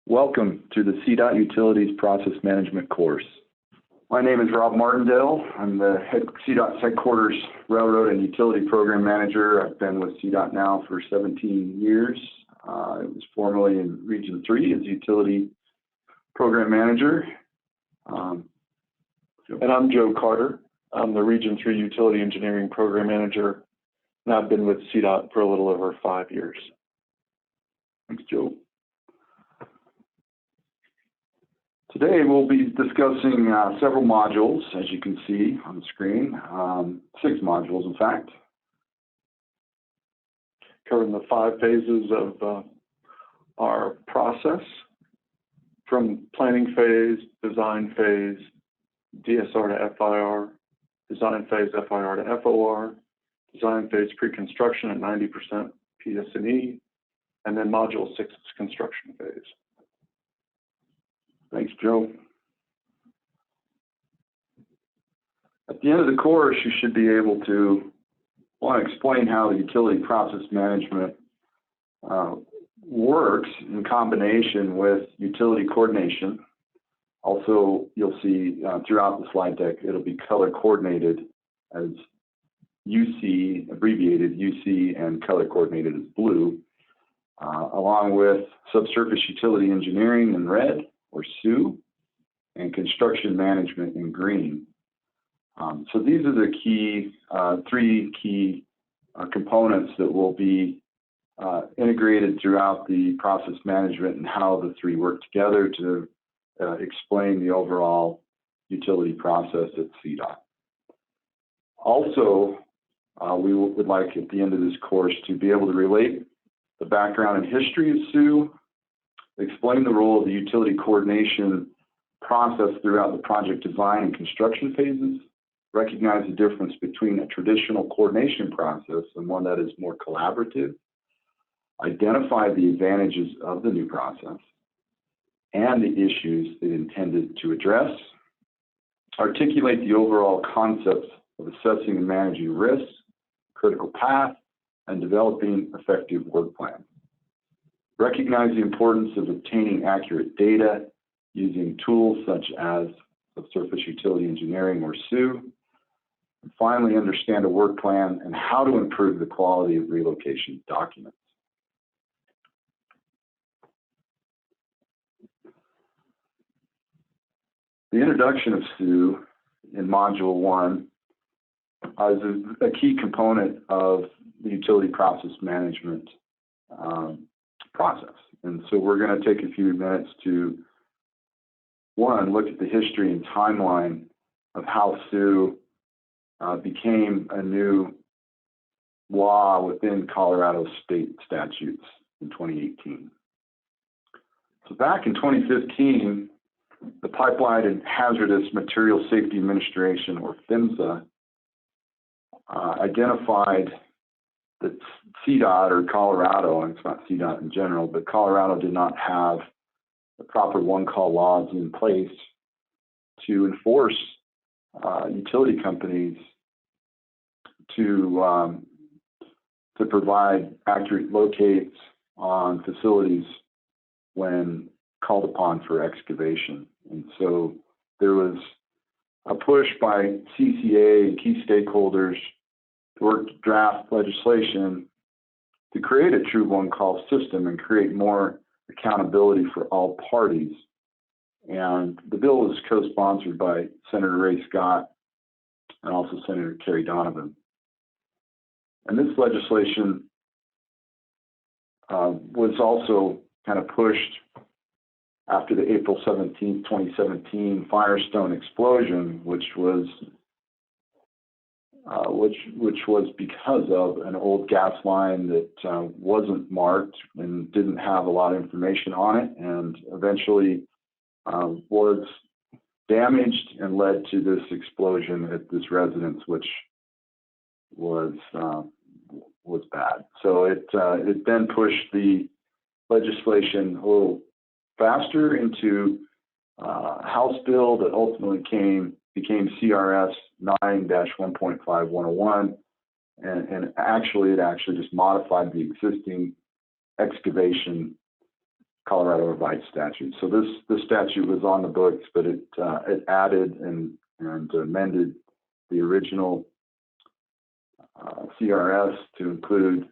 Welcome to the CDOT Utilities Process Management course. My name is Rob Martindale. I'm the CDOT's headquarters Railroad and Utility Program Manager. I've been with CDOT now for 17 years. I was formerly in Region 3 as Utility Program Manager. And I'm Joe Carter. I'm the Region 3 Utility Engineering Program Manager, and I've been with CDOT for a little over 5 years. Thanks, Joe. Today we'll be discussing several modules, as you can see on the screen, 6 modules in fact. Covering the 5 phases of our process, from planning phase, design phase, DSR to FIR, design phase FIR to FOR, design phase pre-construction at 90% PS&E, and then module 6 is construction phase. Thanks, Joe. At the end of the course, you should be able to explain how the utility process management works in combination with utility coordination. Also, you'll see throughout the slide deck, it'll be color coordinated as UC, abbreviated UC, and color coordinated as blue, along with subsurface utility engineering in red, or SU, and construction management in green. So these are the key, 3 key components that will be integrated throughout the process management and how the 3 work together to explain the overall utility process at CDOT. Also, we would like at the end of this course to be able to relate the background and history of SU, explain the role of the utility coordination process throughout the project design and construction phases, recognize the difference between a traditional coordination process and one that is more collaborative, identify the advantages of the new process and the issues it intended to address, articulate the overall concepts of assessing and managing risks, critical path, and developing effective work plans. Recognize the importance of obtaining accurate data using tools such as Subsurface Utility Engineering, or SU. And finally, understand a work plan and how to improve the quality of relocation documents. The introduction of SU in Module 1 is a key component of the utility process management process. And so we're going to take a few minutes to, look at the history and timeline of how SU became a new law within Colorado state statutes in 2018. So back in 2015, the Pipeline and Hazardous Material Safety Administration, or PHMSA, identified that CDOT, or Colorado, and it's not CDOT in general, but Colorado did not have the proper one-call laws in place to enforce utility companies to provide accurate locates on facilities when called upon for excavation. And so there was a push by CCA and key stakeholders to work to draft legislation to create a true one-call system and create more accountability for all parties. And the bill was co-sponsored by Senator Ray Scott and also Senator Kerry Donovan. And this legislation was also kind of pushed after the April 17, 2017 Firestone explosion, which was because of an old gas line that wasn't marked and didn't have a lot of information on it, and eventually was damaged and led to this explosion at this residence, which was bad. So it then pushed the legislation a little faster into House bill that ultimately became C.R.S. 9-1.5101, and it actually just modified the existing excavation Colorado Revised Statute. So this statute was on the books, but it added and amended the original C.R.S. to include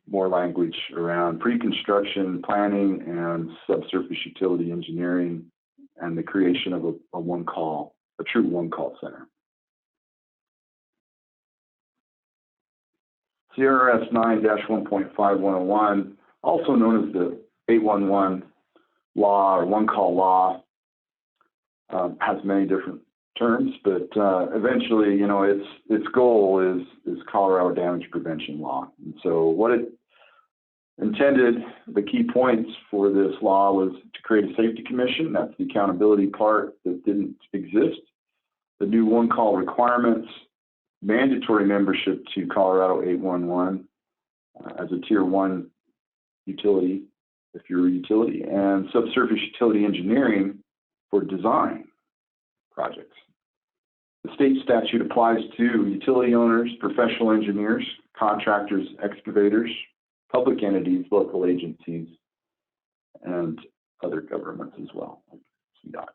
more language around pre-construction planning and subsurface utility engineering and the creation of a true one-call center. C.R.S. 9-1.5101, also known as the 811 law or one-call law, has many different terms, but eventually, you know, its goal is Colorado damage prevention law. And so what it intended, the key points for this law was to create a safety commission. That's the accountability part that didn't exist. The new one-call requirements, mandatory membership to Colorado 811 as a tier 1 utility, if you're a utility, and subsurface utility engineering for design projects. The state statute applies to utility owners, professional engineers, contractors, excavators, public entities, local agencies, and other governments as well, like CDOT.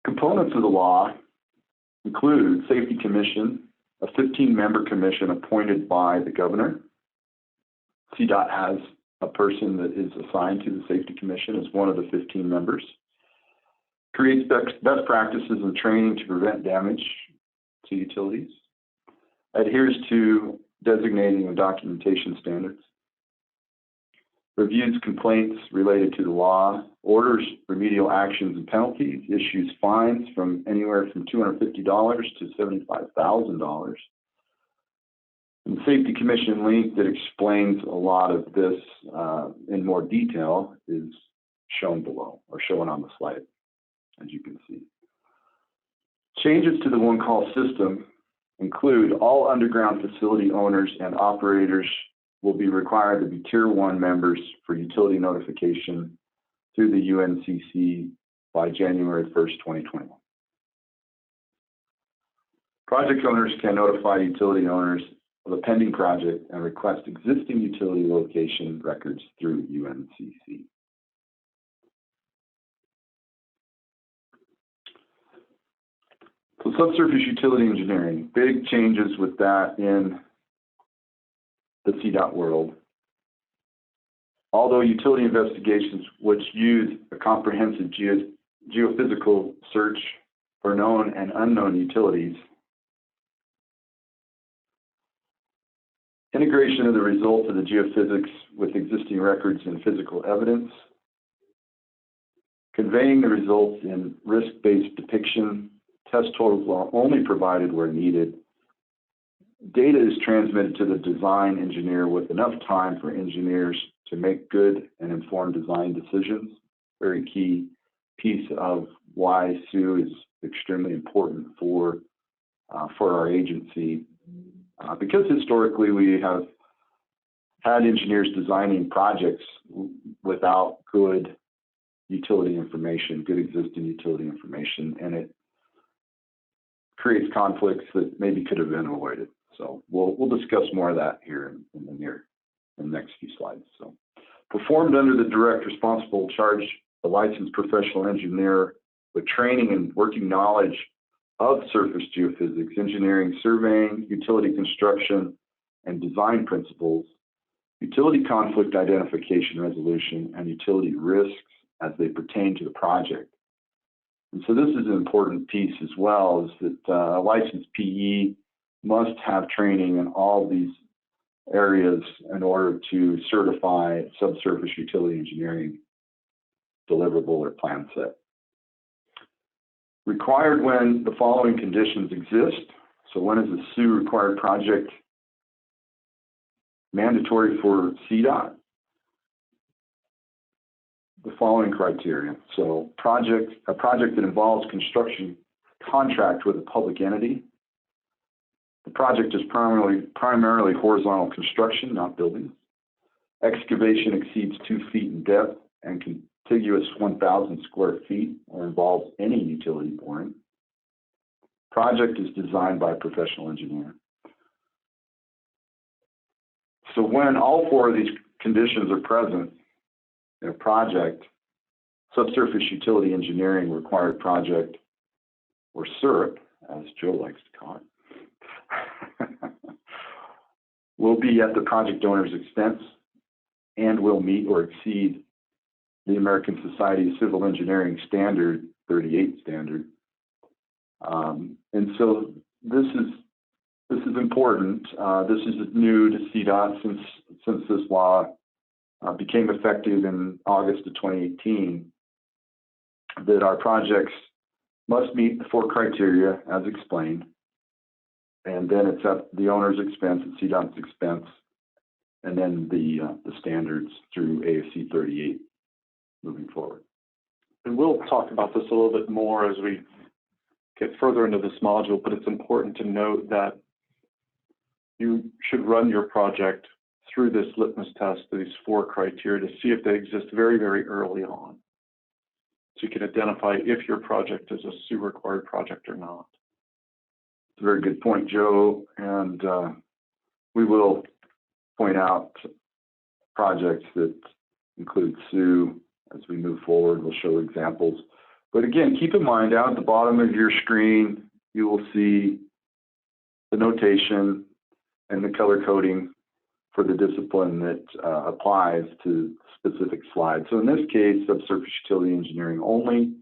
Components of the law include Safety Commission, a 15-member commission appointed by the governor. CDOT has a person that is assigned to the Safety Commission as one of the 15 members. Creates best practices and training to prevent damage to utilities. Adheres to designating and documentation standards. Reviews complaints related to the law. Orders remedial actions and penalties. Issues fines from anywhere from $250 to $75,000. And the Safety Commission link that explains a lot of this in more detail is shown below, or shown on the slide, as you can see. Changes to the one-call system include all underground facility owners and operators will be required to be Tier 1 members for utility notification through the UNCC by January 1st, 2021. Project owners can notify utility owners of a pending project and request existing utility location records through UNCC. So subsurface utility engineering, big changes with that in the CDOT world. Although utility investigations, which use a comprehensive geophysical search for known and unknown utilities, integration of the results of the geophysics with existing records and physical evidence, conveying the results in risk-based depiction, test totals are only provided where needed. Data is transmitted to the design engineer with enough time for engineers to make good and informed design decisions. Very key piece of why SUE is extremely important for our agency. Because historically we have had engineers designing projects without good utility information, good existing utility information, and it creates conflicts that maybe could have been avoided. So we'll discuss more of that here in the next few slides. So performed under the direct responsible charge, the licensed professional engineer with training and working knowledge of surface geophysics, engineering, surveying, utility construction, and design principles, utility conflict identification resolution, and utility risks as they pertain to the project. And so this is an important piece as well, is that a licensed PE must have training in all these areas in order to certify subsurface utility engineering deliverable or plan set. Required when the following conditions exist. So when is a SUE required project mandatory for CDOT? The following criteria. So a project that involves construction contract with a public entity. The project is primarily horizontal construction, not buildings. Excavation exceeds 2 feet in depth and contiguous 1,000 square feet or involves any utility boring. Project is designed by a professional engineer. So when all four of these conditions are present in a project, subsurface utility engineering required project, or SURP, as Joe likes to call it, will be at the project owner's expense and will meet or exceed the American Society of Civil Engineering Standard 38 standard. And so this is important. This is new to CDOT since this law became effective in August of 2018, that our projects must meet the four criteria as explained, and then it's at the owner's expense, at CDOT's expense, and then the standards through ASCE 38 moving forward. And we'll talk about this a little bit more as we get further into this module, but it's important to note that you should run your project through this litmus test, these four criteria, to see if they exist very, very early on. So you can identify if your project is a SUE required project or not. It's a very good point, Joe, and we will point out projects that include SUE as we move forward. We'll show examples. But again, keep in mind, down at the bottom of your screen, you will see the notation and the color coding for the discipline that applies to specific slides. So in this case, subsurface utility engineering only.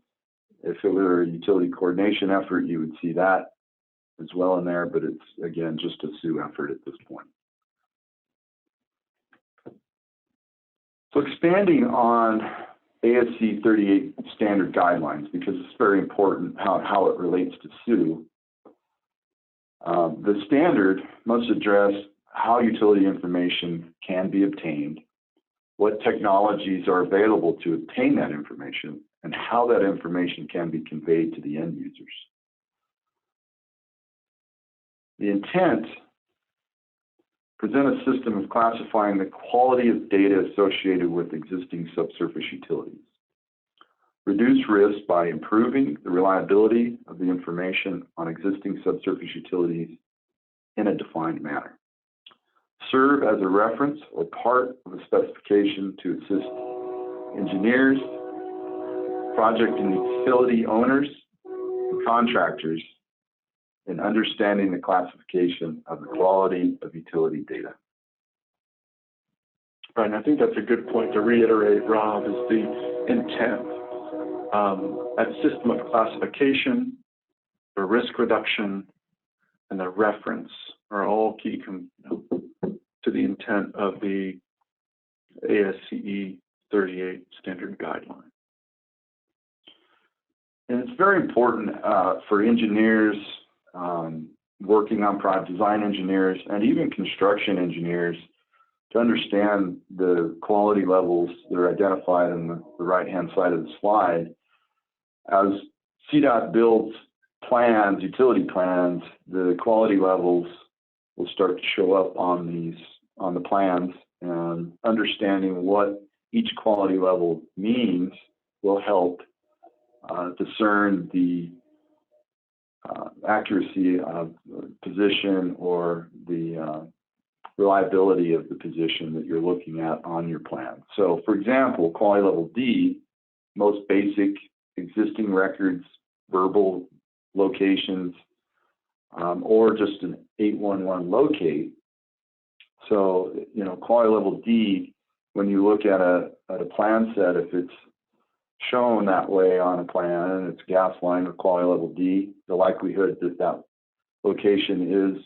If it were a utility coordination effort, you would see that as well in there, but it's, again, just a SUE effort at this point. So expanding on ASCE 38 standard guidelines, because it's very important how it relates to SUE. The standard must address how utility information can be obtained, what technologies are available to obtain that information, and how that information can be conveyed to the end users. The intent: present a system of classifying the quality of data associated with existing subsurface utilities. Reduce risk by improving the reliability of the information on existing subsurface utilities in a defined manner. Serve as a reference or part of a specification to assist engineers, project and utility owners, and contractors in understanding the classification of the quality of utility data. Right, and I think that's a good point to reiterate, Rob, is the intent. That system of classification, the risk reduction, and the reference are all key to the intent of the ASCE 38 Standard Guideline. And it's very important for engineers working on project, design engineers, and even construction engineers to understand the quality levels that are identified on the right-hand side of the slide. As CDOT builds plans, utility plans, the quality levels will start to show up on the plans, and understanding what each quality level means will help discern the accuracy of position or the reliability of the position that you're looking at on your plan. So for example, quality level D, most basic existing records, verbal locations, or just an 811 locate. So, you know, quality level D, when you look at a plan set, if it's shown that way on a plan and it's gas line with quality level D, the likelihood that that location is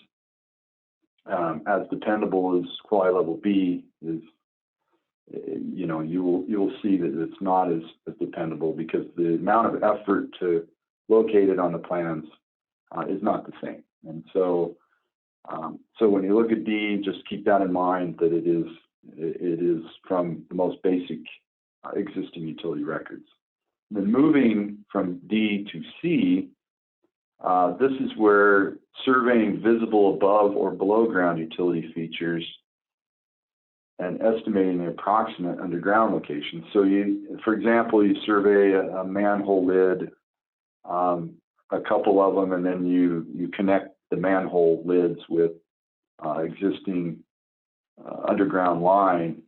as dependable as quality level B is, you know, you will see that it's not as dependable, because the amount of effort to locate it on the plans is not the same. And so, so when you look at D, just keep that in mind, that it is from the most basic existing utility records. And then moving from D to C, this is where surveying visible above or below ground utility features and estimating the approximate underground location. So you, for example, you survey a manhole lid, a couple of them, and then you connect the manhole lids with existing underground line,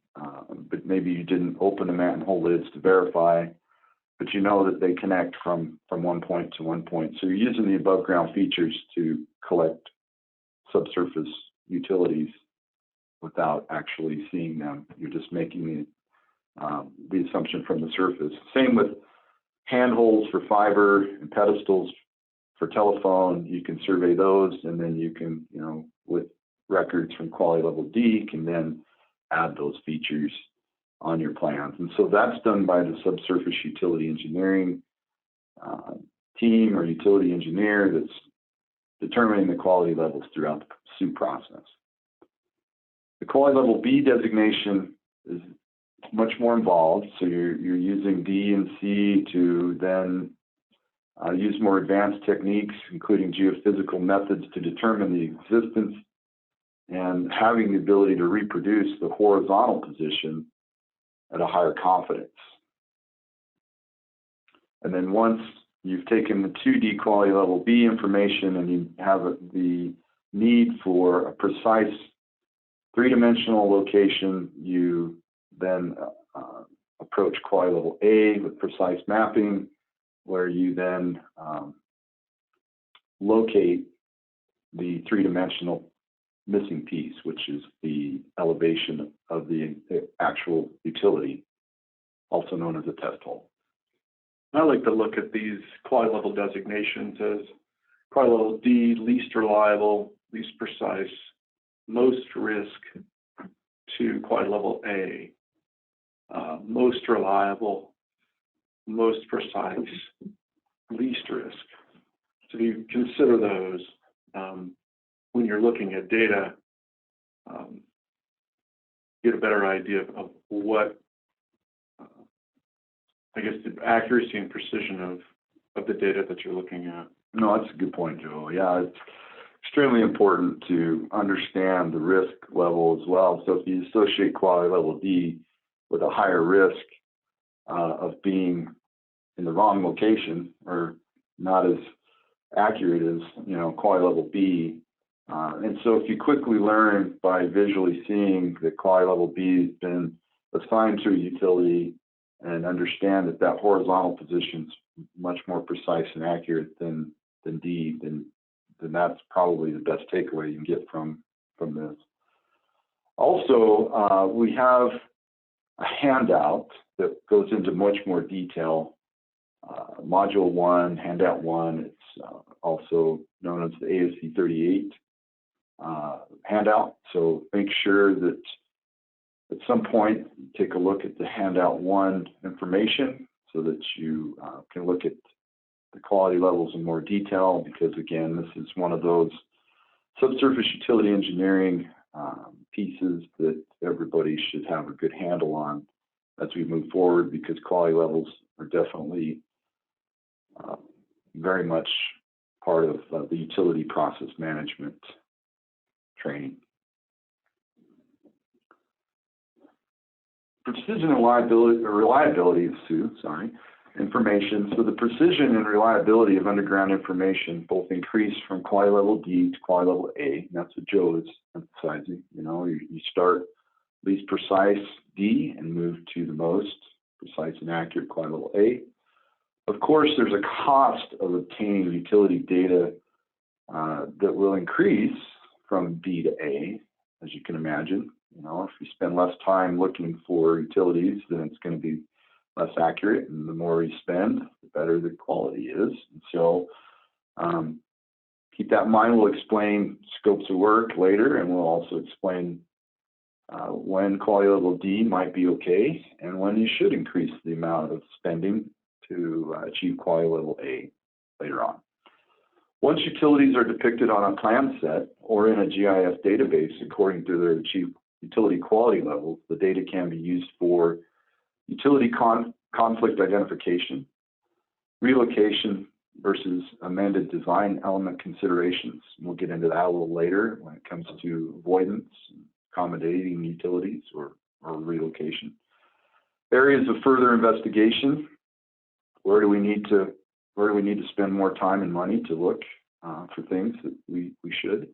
but maybe you didn't open the manhole lids to verify, but you know that they connect from one point to one point. So you're using the above ground features to collect subsurface utilities without actually seeing them. You're just making the assumption from the surface. Same with handholds for fiber and pedestals for telephone. You can survey those, and then you can, with records from quality level D, can then add those features on your plans. And so that's done by the subsurface utility engineering team or utility engineer that's determining the quality levels throughout the SUE process. The quality level B designation is much more involved. So you're using D and C to then use more advanced techniques, including geophysical methods, to determine the existence and having the ability to reproduce the horizontal position at a higher confidence. And then once you've taken the 2D quality level B information and you have the need for a precise three-dimensional location, you then approach quality level A with precise mapping, where you then locate the three-dimensional missing piece, which is the elevation of the actual utility, also known as a test hole. I like to look at these quality level designations as quality level D, least reliable, least precise, most risk, to quality level A, most reliable, most precise, least risk. So if you consider those when you're looking at data, get a better idea of what, I guess, the accuracy and precision of the data that you're looking at. No, that's a good point, Joe. Yeah, it's extremely important to understand the risk level as well. So if you associate quality level D with a higher risk of being in the wrong location or not as accurate as quality level B, and so if you quickly learn by visually seeing that quality level B has been assigned to a utility and understand that that horizontal position is much more precise and accurate than D, then that's probably the best takeaway you can get from this. Also, we have a handout that goes into much more detail. Module 1, handout 1, it's also known as the ASCE 38 handout. So make sure that at some point you take a look at the handout 1 information so that you can look at the quality levels in more detail, because again, this is one of those subsurface utility engineering pieces that everybody should have a good handle on as we move forward, because quality levels are definitely very much part of the utility process management training. Precision and reliability of SUE, information. So the precision and reliability of underground information both increase from quality level D to quality level A, and that's what Joe is emphasizing. You start least precise D and move to the most precise and accurate quality level A. Of course, there's a cost of obtaining utility data that will increase from D to A, as you can imagine. If you spend less time looking for utilities, then it's going to be less accurate, and the more you spend, the better the quality is. And so keep that in mind. We'll explain scopes of work later, and we'll also explain when quality level D might be okay and when you should increase the amount of spending to achieve quality level A later on. Once utilities are depicted on a plan set or in a GIS database according to their achieved utility quality levels, the data can be used for utility conflict identification, relocation versus amended design element considerations. And we'll get into that a little later when it comes to avoidance, accommodating utilities or relocation. Areas of further investigation. Where do we need to spend more time and money to look for things that we should?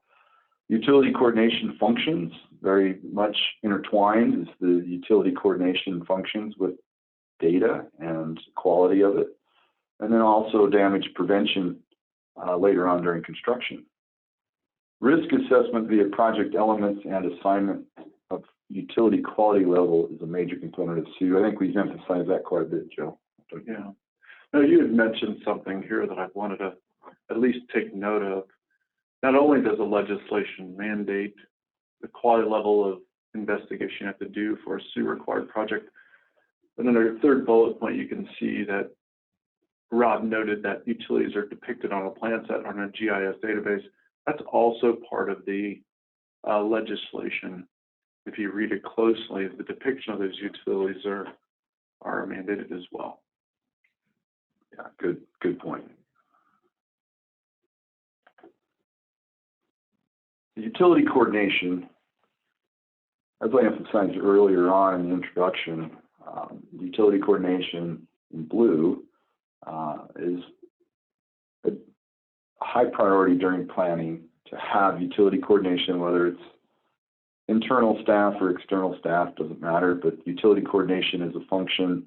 Utility coordination functions, very much intertwined, is the utility coordination functions with data and quality of it. And then also damage prevention later on during construction. Risk assessment via project elements and assignment of utility quality level is a major component of SUE. I think we've emphasized that quite a bit, Joe. Yeah. Now, you had mentioned something here that I wanted to at least take note of. Not only does the legislation mandate the quality level of investigation you have to do for a SUE required project, but under the third bullet point, you can see that Rob noted that utilities are depicted on a plan set on a GIS database. That's also part of the legislation. If you read it closely, the depiction of those utilities are mandated as well. Yeah, good point. The utility coordination, as I emphasized earlier on in the introduction, utility coordination in blue is a high priority during planning to have utility coordination, whether it's internal staff or external staff, doesn't matter, but utility coordination is a function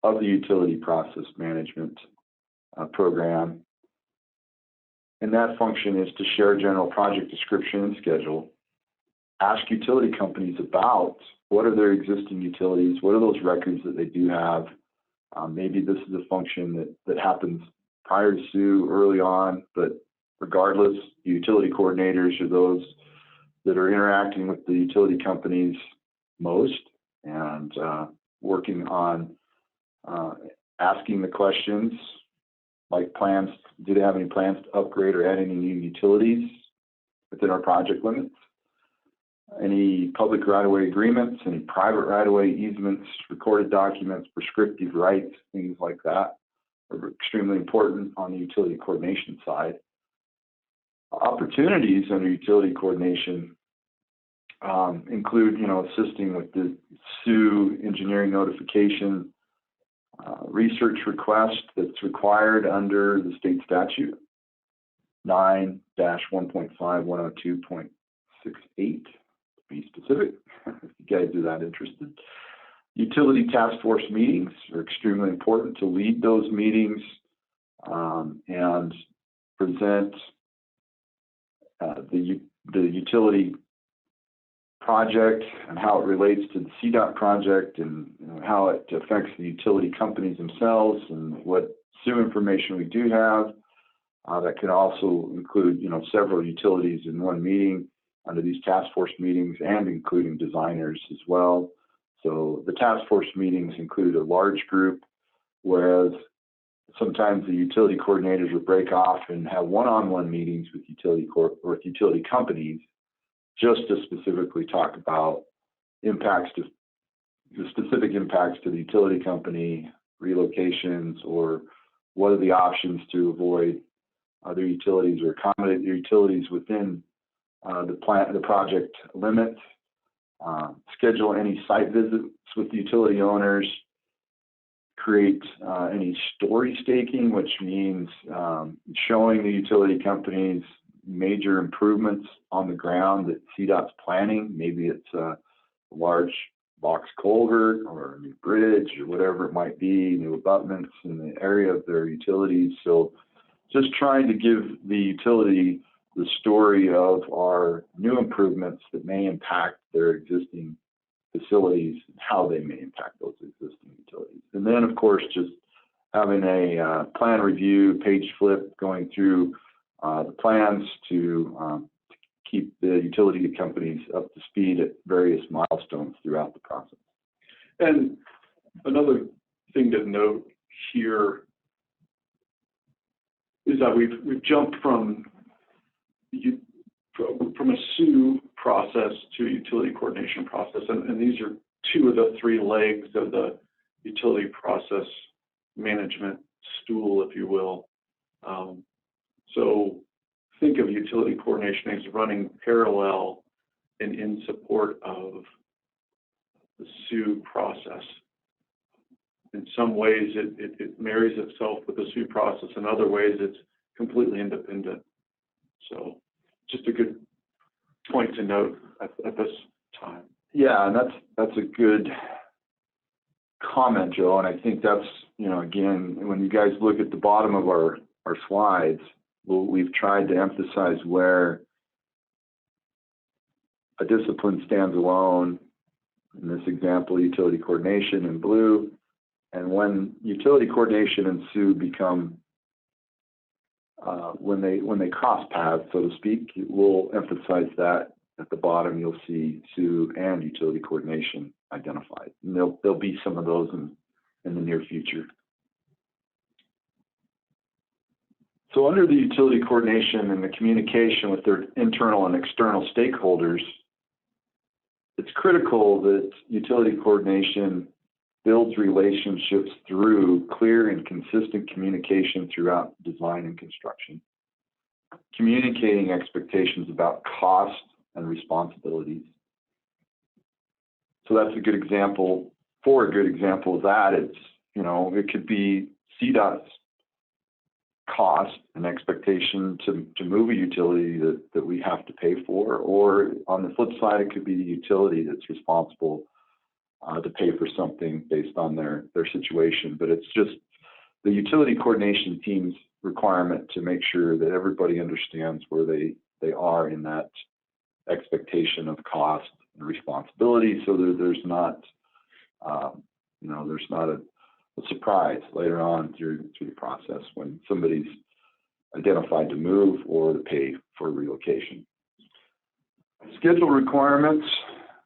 of the utility process management program. And that function is to share general project description and schedule, ask utility companies about what are their existing utilities, what are those records that they do have. Maybe this is a function that happens prior to SUE early on, but regardless, the utility coordinators are those that are interacting with the utility companies most and working on asking the questions like plans, do they have any plans to upgrade or add any new utilities within our project limits? Any public right-of-way agreements, any private right-of-way easements, recorded documents, prescriptive rights, things like that are extremely important on the utility coordination side. Opportunities under utility coordination include, assisting with the SUE engineering notification research request that's required under the state statute 9-1.5102.68. To be specific, if you guys are that interested. Utility task force meetings are extremely important to lead those meetings and present the utility project and how it relates to the CDOT project and how it affects the utility companies themselves and what SUE information we do have. That can also include, several utilities in one meeting under these task force meetings and including designers as well. So the task force meetings include a large group, whereas sometimes the utility coordinators would break off and have one-on-one meetings with utility companies just to specifically talk about the specific impacts to the utility company, relocations, or what are the options to avoid other utilities or accommodate the utilities within the project limits, schedule any site visits with the utility owners, create any story staking, which means showing the utility companies major improvements on the ground that CDOT's planning. Maybe it's a large box culvert or a new bridge or whatever it might be, new abutments in the area of their utilities. So just trying to give the utility the story of our new improvements that may impact their existing facilities and how they may impact those existing utilities. And then, of course, just having a plan review, page flip, going through the plans to keep the utility companies up to speed at various milestones throughout the process. And another thing to note here is that we've jumped from a SUE process to a utility coordination process, and these are two of the three legs of the utility process management stool, if you will. So think of utility coordination as running parallel and in support of the SUE process. In some ways, it marries itself with the SUE process. In other ways, it's completely independent. So just a good point to note at this time. Yeah, and that's a good comment, Joe. And I think that's, you know, again, when you guys look at the bottom of our slides, we've tried to emphasize where a discipline stands alone. In this example, utility coordination in blue. And when utility coordination and SUE become, when they cross paths, so to speak, we'll emphasize that. At the bottom, you'll see SUE and utility coordination identified. And there'll be some of those in the near future. So under the utility coordination and the communication with their internal and external stakeholders, it's critical that utility coordination builds relationships through clear and consistent communication throughout design and construction, communicating expectations about cost and responsibilities. So that's a good example. For a good example of that, it's, you know, it could be CDOT's cost and expectation to move a utility that we have to pay for, or on the flip side, it could be the utility that's responsible to pay for something based on their situation. But it's just the utility coordination team's requirement to make sure that everybody understands where they are in that expectation of cost and responsibility, so that there's not, you know, there's not a surprise later on through the process when somebody's identified to move or to pay for relocation. Schedule requirements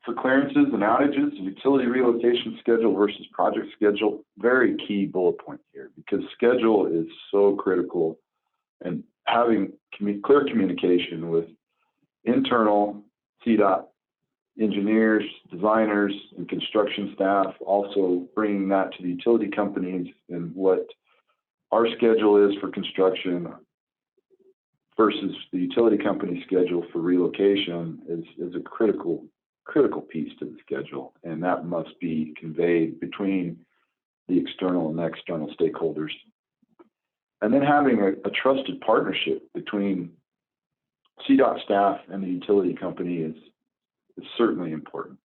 for clearances and outages, utility relocation schedule versus project schedule, very key bullet point here, because schedule is so critical, and having clear communication with internal CDOT engineers, designers, and construction staff, also bringing that to the utility companies and what our schedule is for construction versus the utility company schedule for relocation is a critical piece to the schedule, and that must be conveyed between the external and external stakeholders. And then having a trusted partnership between CDOT staff and the utility company is certainly important.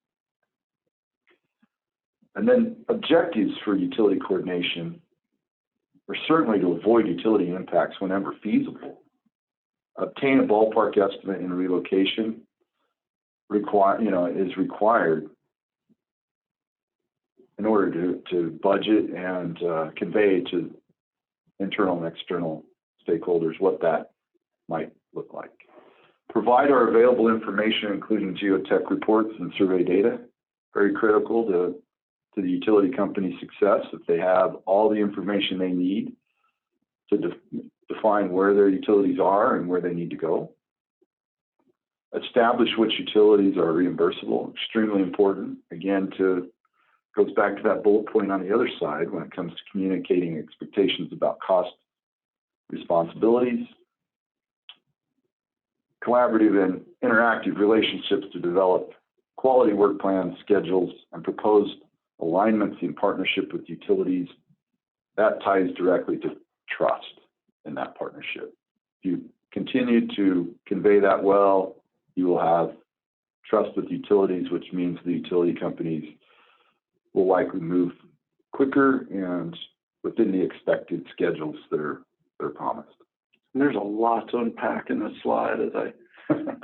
And then objectives for utility coordination are certainly to avoid utility impacts whenever feasible. Obtain a ballpark estimate in relocation is required in order to budget and convey to internal and external stakeholders what that might look like. Provide our available information, including geotech reports and survey data. Very critical to the utility company's success if they have all the information they need to define where their utilities are and where they need to go. Establish which utilities are reimbursable, extremely important. Again, goes back to that bullet point on the other side when it comes to communicating expectations about cost responsibilities. Collaborative and interactive relationships to develop quality work plans, schedules, and proposed alignments in partnership with utilities. That ties directly to trust in that partnership. If you continue to convey that well, you will have trust with utilities, which means the utility companies will likely move quicker and within the expected schedules that are promised. And there's a lot to unpack in this slide as I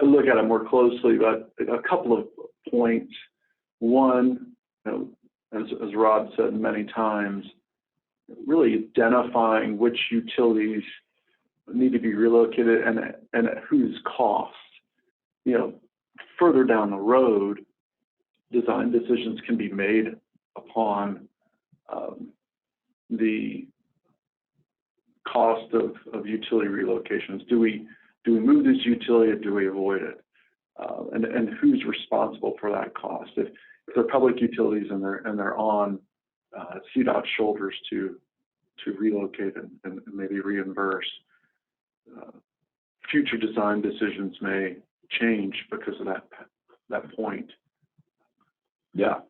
look at it more closely, but a couple of points. One, you know, as Rod said many times, really identifying which utilities need to be relocated and at whose cost. You know, further down the road, design decisions can be made upon the cost of utility relocations. Do we move this utility or do we avoid it? And who's responsible for that cost? If they're public utilities and they're on CDOT shoulders to relocate and maybe reimburse, future design decisions may change because of that point. Yeah,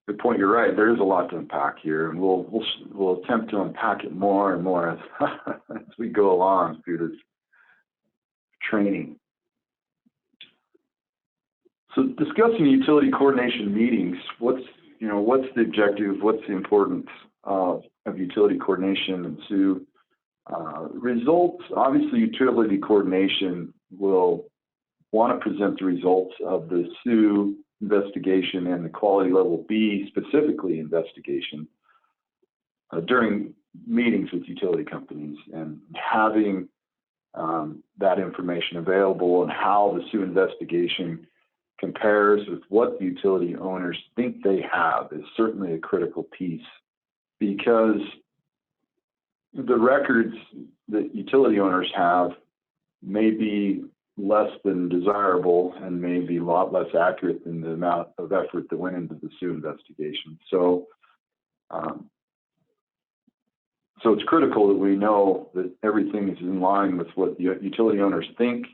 good point. You're right. There is a lot to unpack here, and we'll attempt to unpack it more and more as we go along through this training. So discussing utility coordination meetings, what's the objective? What's the importance of utility coordination? And so results, obviously utility coordination will want to present the results of the SUE investigation and the quality level B specifically investigation during meetings with utility companies, and having that information available and how the SUE investigation compares with what the utility owners think they have is certainly a critical piece, because the records that utility owners have may be less than desirable and may be a lot less accurate than the amount of effort that went into the SUE investigation. So it's critical that we know that everything is in line with what the utility owners think,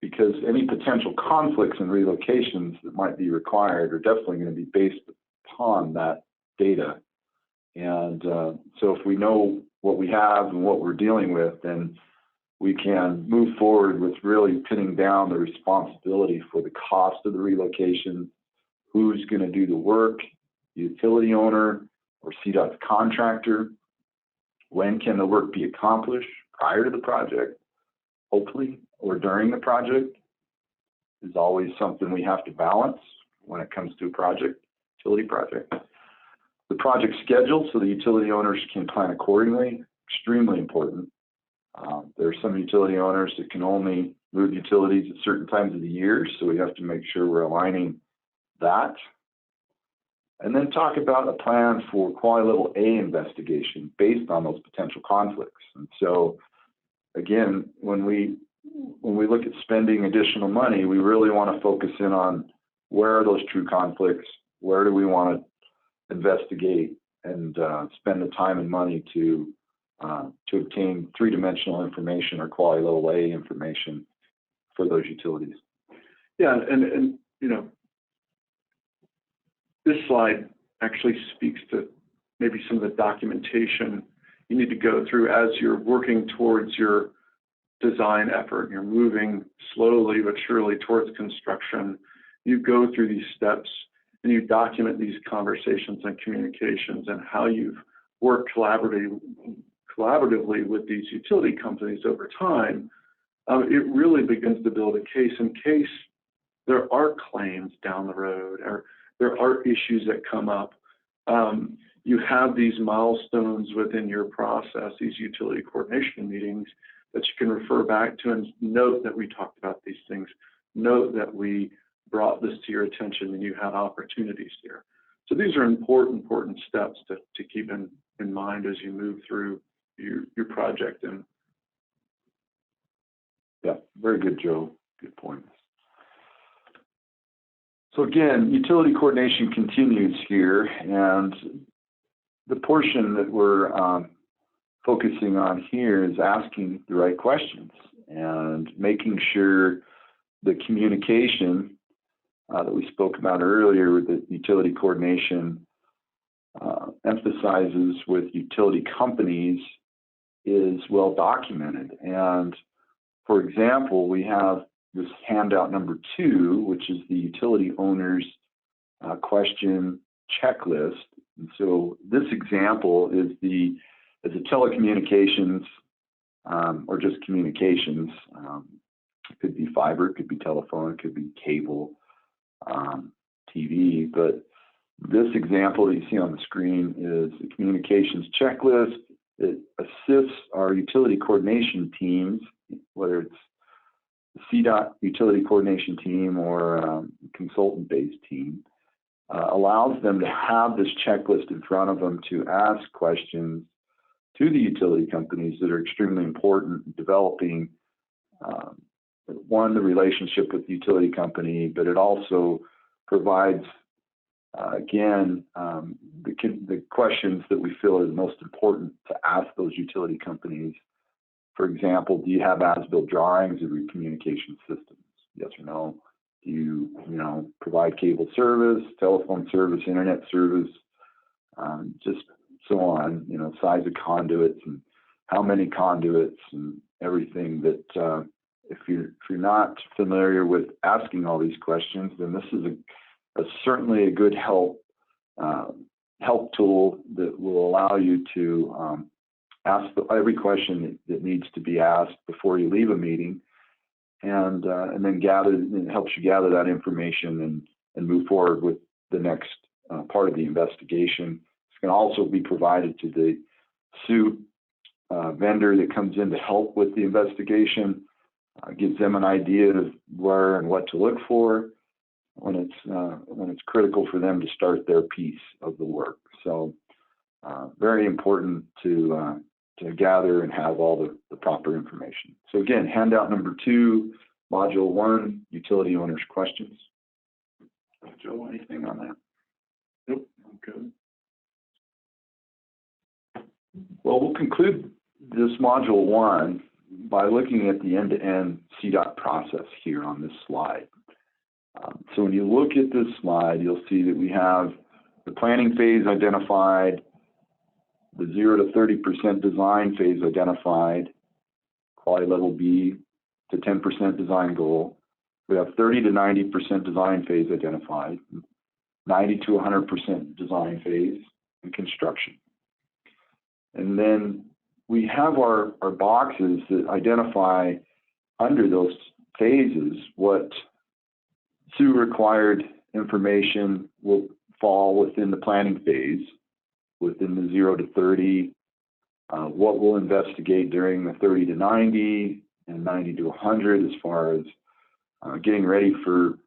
because any potential conflicts and relocations that might be required are definitely going to be based upon that data. And so if we know what we have and what we're dealing with, then we can move forward with really pinning down the responsibility for the cost of the relocation, who's going to do the work, the utility owner or CDOT contractor. When can the work be accomplished? Prior to the project, hopefully, or during the project, is always something we have to balance when it comes to a project, utility project. The project schedule, so the utility owners can plan accordingly, extremely important. There are some utility owners that can only move utilities at certain times of the year, so we have to make sure we're aligning that. And then talk about a plan for quality level A investigation based on those potential conflicts. And so, again, when we look at spending additional money, we really want to focus in on where are those true conflicts, where do we want to investigate and spend the time and money to obtain three-dimensional information or quality level A information for those utilities. Yeah, and you know, this slide actually speaks to maybe some of the documentation you need to go through as you're working towards your design effort. You're moving slowly but surely towards construction. You go through these steps and you document these conversations and communications and how you've worked collaboratively with these utility companies over time. It really begins to build a case in case there are claims down the road or there are issues that come up. You have these milestones within your process, these utility coordination meetings that you can refer back to and note that we talked about these things, note that we brought this to your attention and you had opportunities here. So these are important steps to keep in mind as you move through your project. And yeah, very good, Joe. Good points. So again, utility coordination continues here, and the portion that we're focusing on here is asking the right questions and making sure the communication that we spoke about earlier with the utility coordination emphasizes with utility companies is well documented. And for example, we have this handout number 2, which is the utility owner's question checklist. And so this example is a telecommunications or just communications. It could be fiber, it could be telephone, it could be cable, TV. But this example that you see on the screen is the communications checklist. It assists our utility coordination teams, whether it's the CDOT utility coordination team or consultant-based team, allows them to have this checklist in front of them to ask questions to the utility companies that are extremely important in developing, one, the relationship with the utility company, but it also provides, again, the questions that we feel are the most important to ask those utility companies. For example, do you have as-built drawings of your communication systems? Yes or no? Do you provide cable service, telephone service, internet service, just so on, size of conduits and how many conduits and everything that if you're not familiar with asking all these questions, then this is certainly a good help tool that will allow you to ask every question that needs to be asked before you leave a meeting, and then it helps you gather that information and move forward with the next part of the investigation. It's going to also be provided to the suit vendor that comes in to help with the investigation, gives them an idea of where and what to look for when it's critical for them to start their piece of the work. So very important to gather and have all the proper information. So again, handout number 2, module 1, utility owners questions. Joe, anything on that? Nope, I'm good. Well, we'll conclude this module 1 by looking at the end-to-end CDOT process here on this slide. So when you look at this slide, you'll see that we have the planning phase identified, the 0 to 30% design phase identified, quality level B to 10% design goal. We have 30 to 90% design phase identified, 90 to 100% design phase, and construction. And then we have our boxes that identify under those phases what SUE required information will fall within the planning phase, within the 0 to 30, what we'll investigate during the 30 to 90 and 90 to 100 as far as getting ready for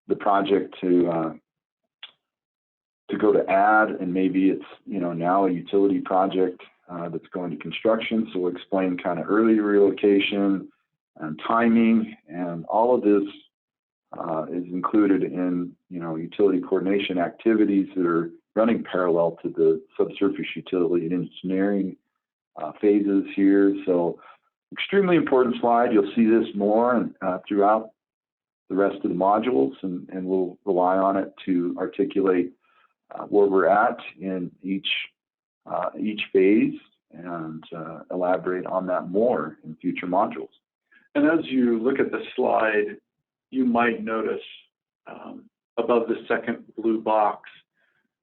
the project to go to add, and maybe it's now a utility project that's going to construction. So we'll explain kind of early relocation and timing, and all of this is included in utility coordination activities that are running parallel to the subsurface utility and engineering phases here. So extremely important slide. You'll see this more throughout the rest of the modules, and we'll rely on it to articulate where we're at in each phase and elaborate on that more in future modules. And as you look at the slide, you might notice above the second blue box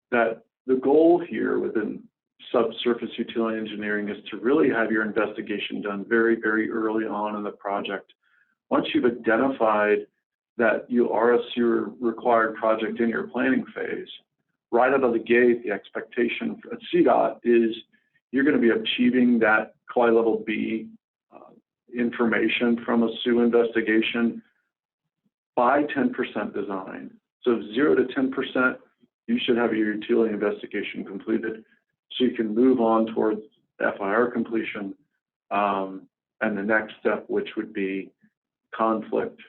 that the goal here within subsurface utility engineering is to really have your investigation done very, very early on in the project. Once you've identified that you are a SUE required project in your planning phase, right out of the gate, the expectation at CDOT is you're going to be achieving that quality level B information from a SUE investigation by 10% design. So 0 to 10%, you should have your utility investigation completed so you can move on towards FIR completion and the next step, which would be conflict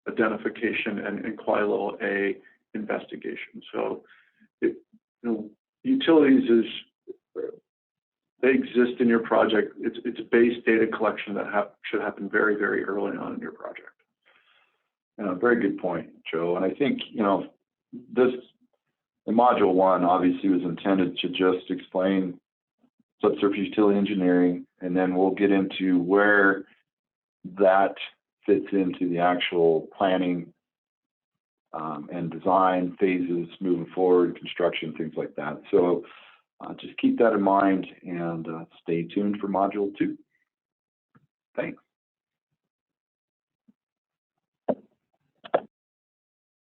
identification and quality level A investigation. So utilities they exist in your project. It's base data collection that should happen very, very early on in your project. Very good point, Joe. And I think this in module 1 obviously was intended to just explain subsurface utility engineering, and then we'll get into where that fits into the actual planning and design phases moving forward, construction, things like that. So just keep that in mind and stay tuned for module 2. Thanks.